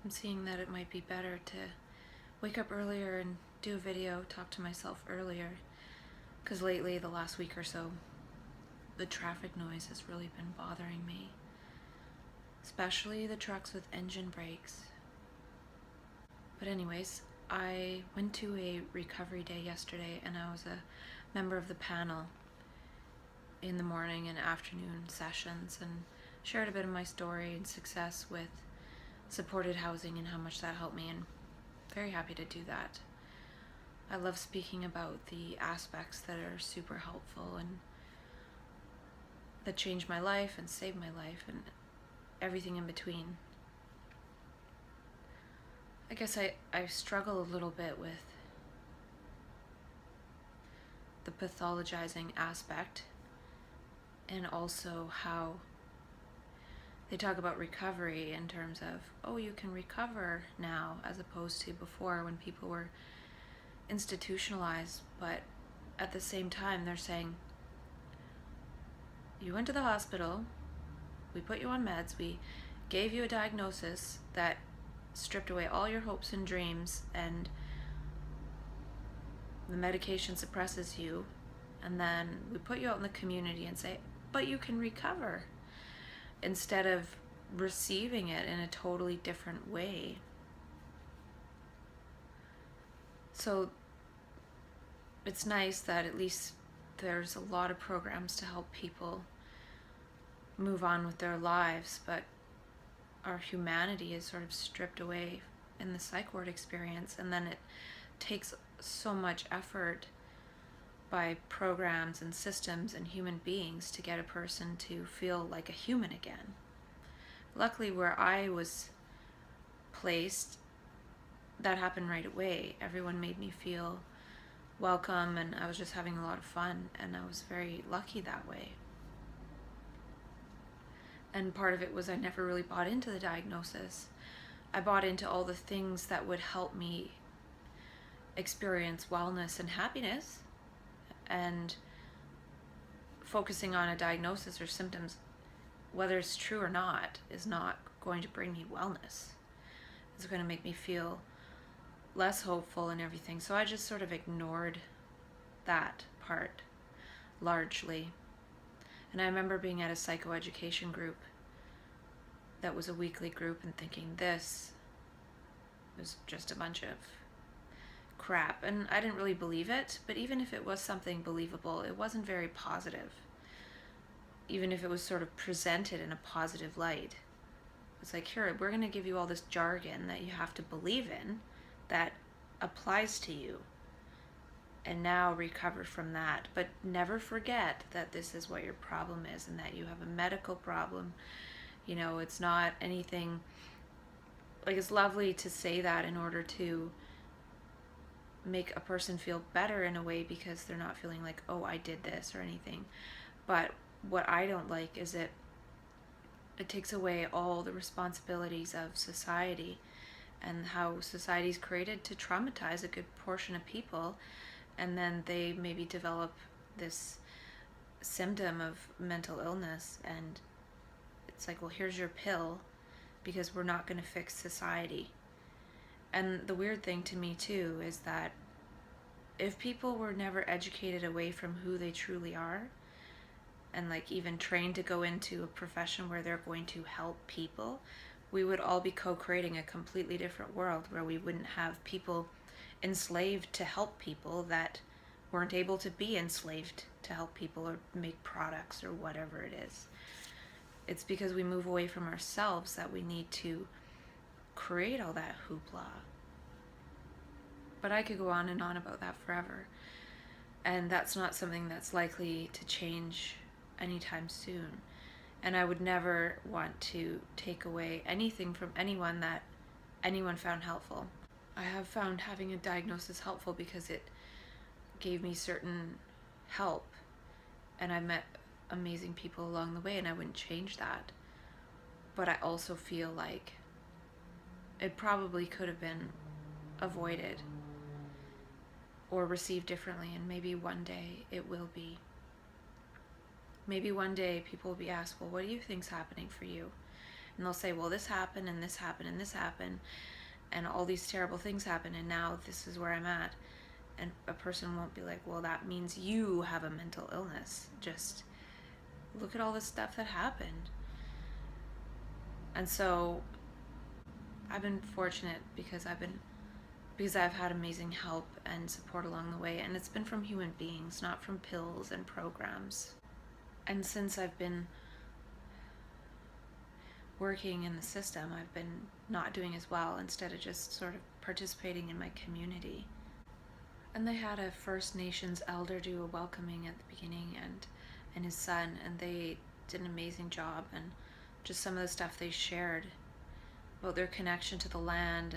I'm seeing that it might be better to wake up earlier and do a video, talk to myself earlier, because lately, the last week or so, the traffic noise has really been bothering me, especially the trucks with engine brakes. But anyways, I went to a recovery day yesterday, and I was a member of the panel in the morning and afternoon sessions, and shared a bit of my story and success with supported housing and how much that helped me, and very happy to do that. I love speaking about the aspects that are super helpful and that changed my life and saved my life and everything in between. I guess I struggle a little bit with the pathologizing aspect, and also how they talk about recovery in terms of, oh, you can recover now, as opposed to before when people were institutionalized. But at the same time, they're saying, you went to the hospital, we put you on meds, we gave you a diagnosis that stripped away all your hopes and dreams, and the medication suppresses you, and then we put you out in the community and say, but you can recover, instead of receiving it in a totally different way. So it's nice that at least there's a lot of programs to help people move on with their lives, but our humanity is sort of stripped away in the psych ward experience, and then it takes so much effort by programs and systems and human beings to get a person to feel like a human again. Luckily, where I was placed, that happened right away. Everyone made me feel welcome, and I was just having a lot of fun, and I was very lucky that way. And part of it was I never really bought into the diagnosis. I bought into all the things that would help me experience wellness and happiness, and focusing on a diagnosis or symptoms, whether it's true or not, is not going to bring me wellness. It's going to make me feel less hopeful and everything. So I just sort of ignored that part largely. And I remember being at a psychoeducation group that was a weekly group and thinking, this was just a bunch of crap. And I didn't really believe it, but even if it was something believable, it wasn't very positive. Even if it was sort of presented in a positive light. It's like, here, we're going to give you all this jargon that you have to believe in that applies to you, and now recover from that. But never forget that this is what your problem is, and that you have a medical problem. You know, it's not anything, like, it's lovely to say that in order to make a person feel better in a way, because they're not feeling like, oh, I did this or anything. But what I don't like is it takes away all the responsibilities of society, and how society is created to traumatize a good portion of people, and then they maybe develop this symptom of mental illness, and it's like, well, here's your pill, because we're not going to fix society. And the weird thing to me too is that if people were never educated away from who they truly are, and like even trained to go into a profession where they're going to help people, we would all be co-creating a completely different world, where we wouldn't have people enslaved to help people that weren't able to be enslaved to help people or make products or whatever it is. It's because we move away from ourselves that we need to create all that hoopla. But I could go on and on about that forever. And that's not something that's likely to change anytime soon. And I would never want to take away anything from anyone that anyone found helpful. I have found having a diagnosis helpful because it gave me certain help, and I met amazing people along the way, and I wouldn't change that. But I also feel like it probably could have been avoided or received differently, and maybe one day it will be. Maybe one day people will be asked, well, what do you think's happening for you? And they'll say, well, this happened and this happened and this happened and all these terrible things happen and now this is where I'm at. And a person won't be like, well, that means you have a mental illness. Just look at all this stuff that happened. And so I've been fortunate because I've had amazing help and support along the way, and it's been from human beings, not from pills and programs. And since I've been working in the system, I've been not doing as well, instead of just sort of participating in my community. And they had a First Nations elder do a welcoming at the beginning, and his son, and they did an amazing job. And just some of the stuff they shared about their connection to the land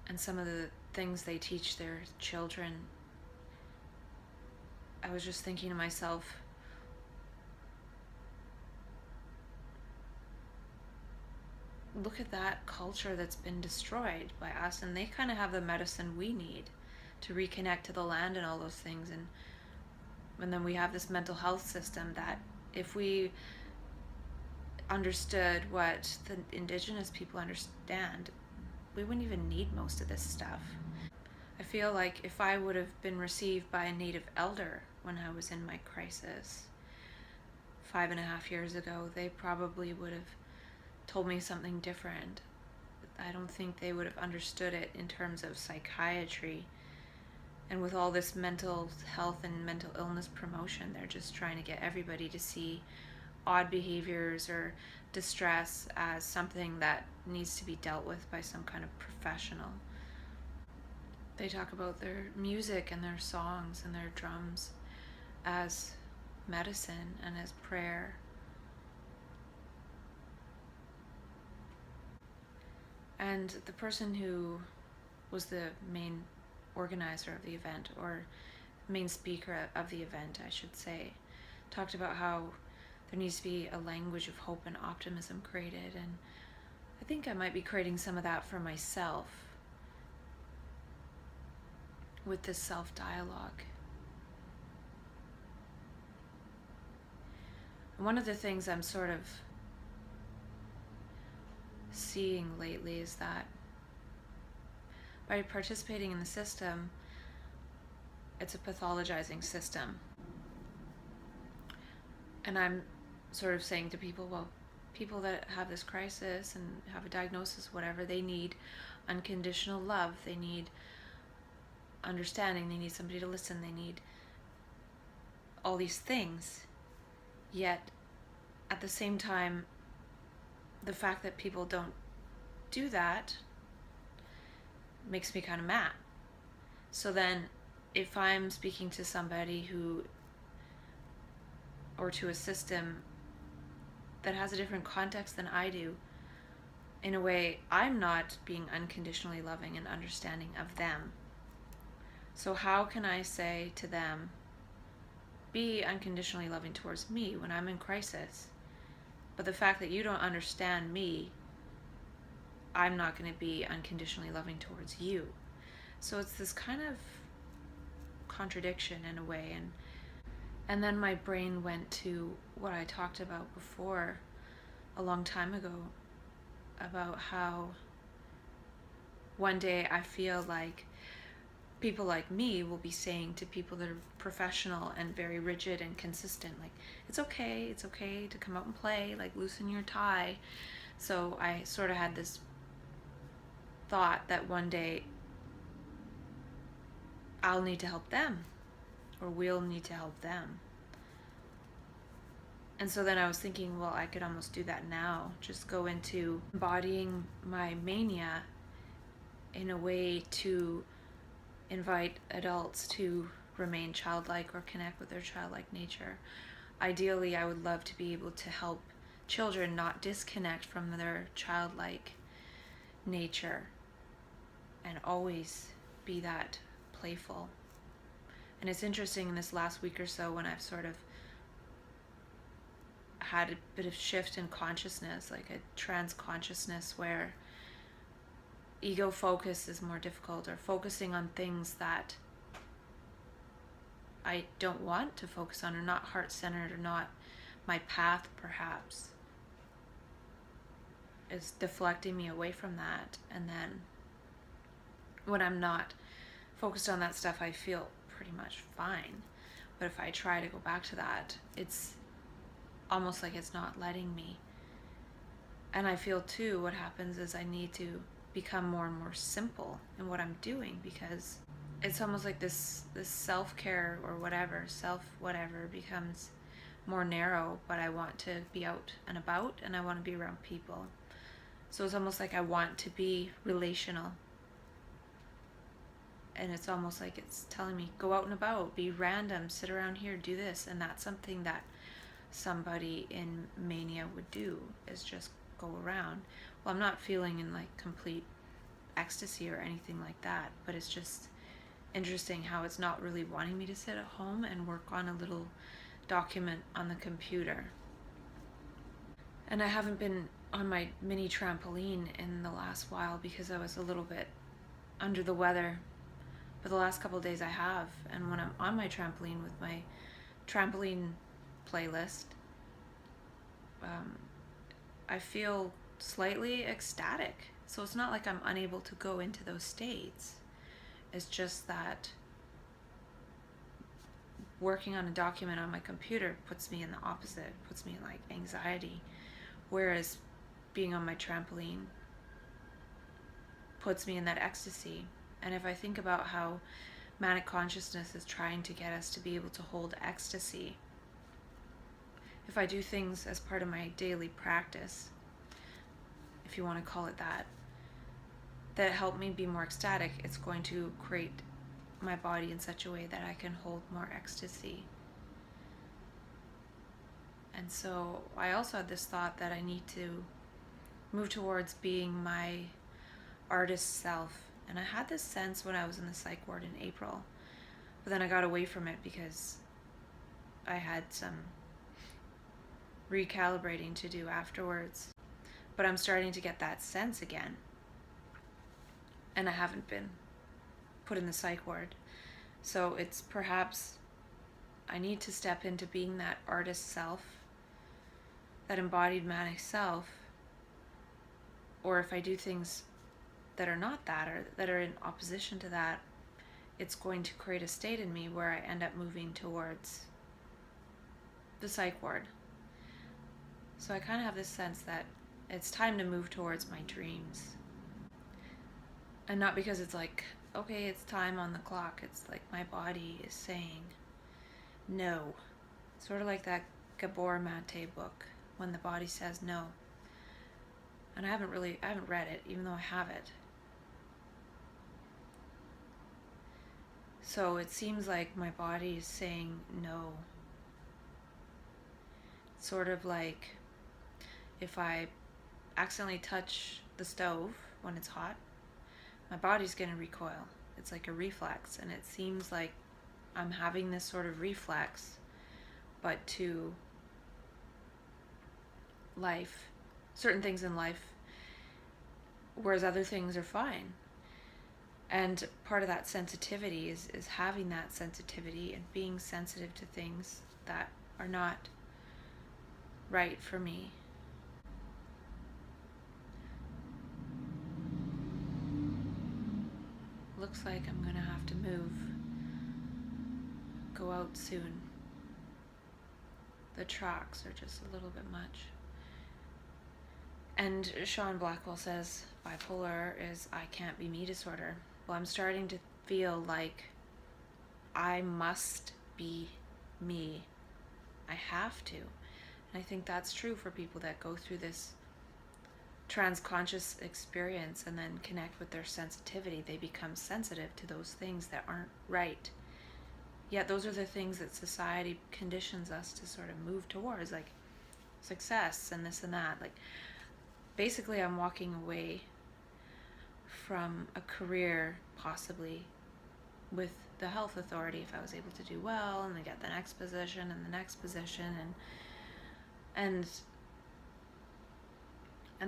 and some of the things they teach their children, I was just thinking to myself, look at that culture that's been destroyed by us, and they kind of have the medicine we need to reconnect to the land and all those things. And then we have this mental health system that if we understood what the indigenous people understand, we wouldn't even need most of this stuff. I feel like if I would have been received by a native elder when I was in my crisis 5.5 years ago, they probably would have told me something different. I don't think they would have understood it in terms of psychiatry. And with all this mental health and mental illness promotion, they're just trying to get everybody to see odd behaviors or distress as something that needs to be dealt with by some kind of professional. They talk about their music and their songs and their drums as medicine and as prayer. And the person who was the main organizer of the event, or main speaker of the event, I should say, talked about how there needs to be a language of hope and optimism created. And I think I might be creating some of that for myself with this self-dialogue. And one of the things I'm sort of seeing lately is that by participating in the system, it's a pathologizing system. And I'm sort of saying to people, well, people that have this crisis and have a diagnosis, whatever, they need unconditional love, they need understanding, they need somebody to listen, they need all these things. Yet at the same time, the fact that people don't do that makes me kind of mad. So then if I'm speaking to somebody who, or to a system that has a different context than I do, in a way, I'm not being unconditionally loving and understanding of them. So how can I say to them, be unconditionally loving towards me when I'm in crisis? But the fact that you don't understand me, I'm not going to be unconditionally loving towards you. So it's this kind of contradiction in a way. And then my brain went to what I talked about before a long time ago, about how one day I feel like people like me will be saying to people that are professional and very rigid and consistent, like, it's okay to come out and play, like, loosen your tie. So I sort of had this thought that one day I'll need to help them, or we'll need to help them. And so then I was thinking, well, I could almost do that now, just go into embodying my mania in a way to invite adults to remain childlike or connect with their childlike nature. Ideally, I would love to be able to help children not disconnect from their childlike nature and always be that playful. And it's interesting in this last week or so when I've sort of had a bit of shift in consciousness, like a trans consciousness where ego focus is more difficult, or focusing on things that I don't want to focus on, or not heart-centered, or not my path perhaps. is deflecting me away from that. And then when I'm not focused on that stuff, I feel pretty much fine. But if I try to go back to that, it's almost like it's not letting me. And I feel too, what happens is I need to become more and more simple in what I'm doing, because it's almost like this self-care or whatever, self-whatever becomes more narrow, but I want to be out and about and I want to be around people. So it's almost like I want to be relational. And it's almost like it's telling me, go out and about, be random, sit around here, do this. And that's something that somebody in mania would do, is just go around. Well, I'm not feeling in like complete ecstasy or anything like that, but it's just interesting how it's not really wanting me to sit at home and work on a little document on the computer. And I haven't been on my mini trampoline in the last while because I was a little bit under the weather. But the last couple of days I have, and when I'm on my trampoline with my trampoline playlist, I feel slightly ecstatic. So it's not like I'm unable to go into those states. It's just that working on a document on my computer puts me in the opposite, puts me in like anxiety, whereas being on my trampoline puts me in that ecstasy. And if I think about how manic consciousness is trying to get us to be able to hold ecstasy, if I do things as part of my daily practice, if you want to call it that, that help me be more ecstatic, it's going to create my body in such a way that I can hold more ecstasy. And so I also had this thought that I need to move towards being my artist self. And I had this sense when I was in the psych ward in April, but then I got away from it because I had some recalibrating to do afterwards. But I'm starting to get that sense again. And I haven't been put in the psych ward. So it's perhaps I need to step into being that artist self, that embodied manic self. Or if I do things that are not that, or that are in opposition to that, it's going to create a state in me where I end up moving towards the psych ward. So I kind of have this sense that it's time to move towards my dreams. And not because it's like, okay, it's time on the clock. It's like my body is saying no. Sort of like that Gabor Mate book, When the Body Says No. And I haven't read it, even though I have it. So it seems like my body is saying no. Sort of like if I accidentally touch the stove when it's hot, my body's going to recoil. It's like a reflex, and it seems like I'm having this sort of reflex, but to life, certain things in life, whereas other things are fine. And part of that sensitivity is having that sensitivity and being sensitive to things that are not right for me. Looks like I'm gonna have to go out soon. The tracks are just a little bit much. And Sean Blackwell says bipolar is I can't be me disorder. Well, I'm starting to feel like I must be me. I have to. And I think that's true for people that go through this transconscious experience and then connect with their sensitivity. They become sensitive to those things that aren't right. Yet those are the things that society conditions us to sort of move towards, like success and this and that. Like, basically I'm walking away from a career possibly with the health authority if I was able to do well and then get the next position and the next position, and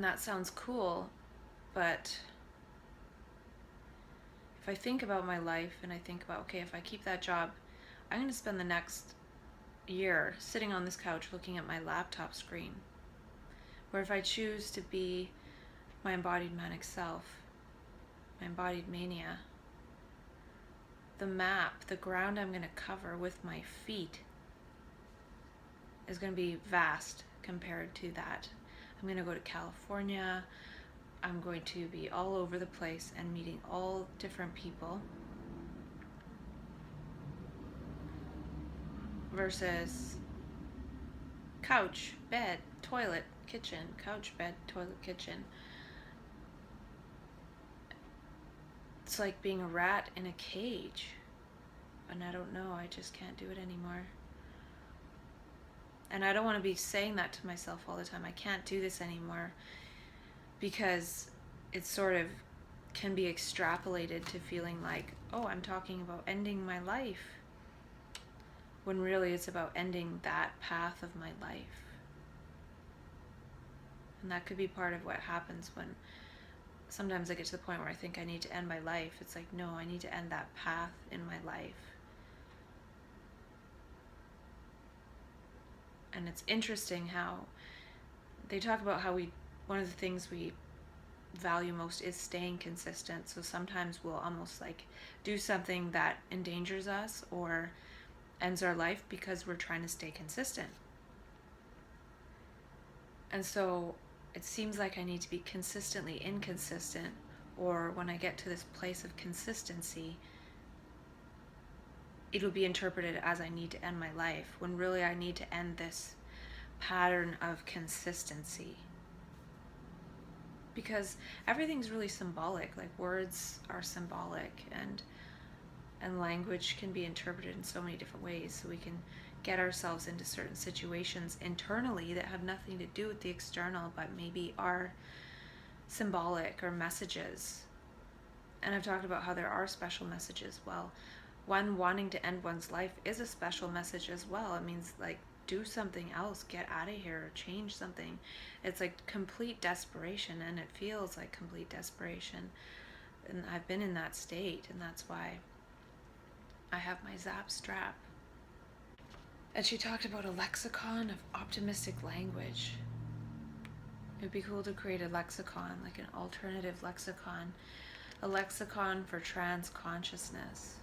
that sounds cool, but if I think about my life and I think about, okay, if I keep that job, I'm going to spend the next year sitting on this couch looking at my laptop screen. Where if I choose to be my embodied manic self, my embodied mania. The map, the ground I'm going to cover with my feet is going to be vast compared to that. I'm going to go to California. I'm going to be all over the place and meeting all different people. Versus couch, bed, toilet, kitchen, couch, bed, toilet, kitchen. It's like being a rat in a cage. And I don't know, I just can't do it anymore. And I don't want to be saying that to myself all the time. I can't do this anymore, because it sort of can be extrapolated to feeling like, oh, I'm talking about ending my life, when really it's about ending that path of my life. And that could be part of what happens when sometimes I get to the point where I think I need to end my life. It's like, no, I need to end that path in my life. And it's interesting how they talk about how one of the things we value most is staying consistent. So sometimes we'll almost like do something that endangers us or ends our life because we're trying to stay consistent. And so it seems like I need to be consistently inconsistent, or when I get to this place of consistency, it'll be interpreted as I need to end my life, when really I need to end this pattern of consistency. Because everything's really symbolic, like words are symbolic, and language can be interpreted in so many different ways. So we can get ourselves into certain situations internally that have nothing to do with the external, but maybe are symbolic or messages. And I've talked about how there are special messages. Well, one wanting to end one's life is a special message as well. It means like, do something else, get out of here, change something. It's like complete desperation, and it feels like complete desperation. And I've been in that state, and that's why I have my Zap strap. And she talked about a lexicon of optimistic language. It would be cool to create a lexicon, like an alternative lexicon, a lexicon for trans consciousness.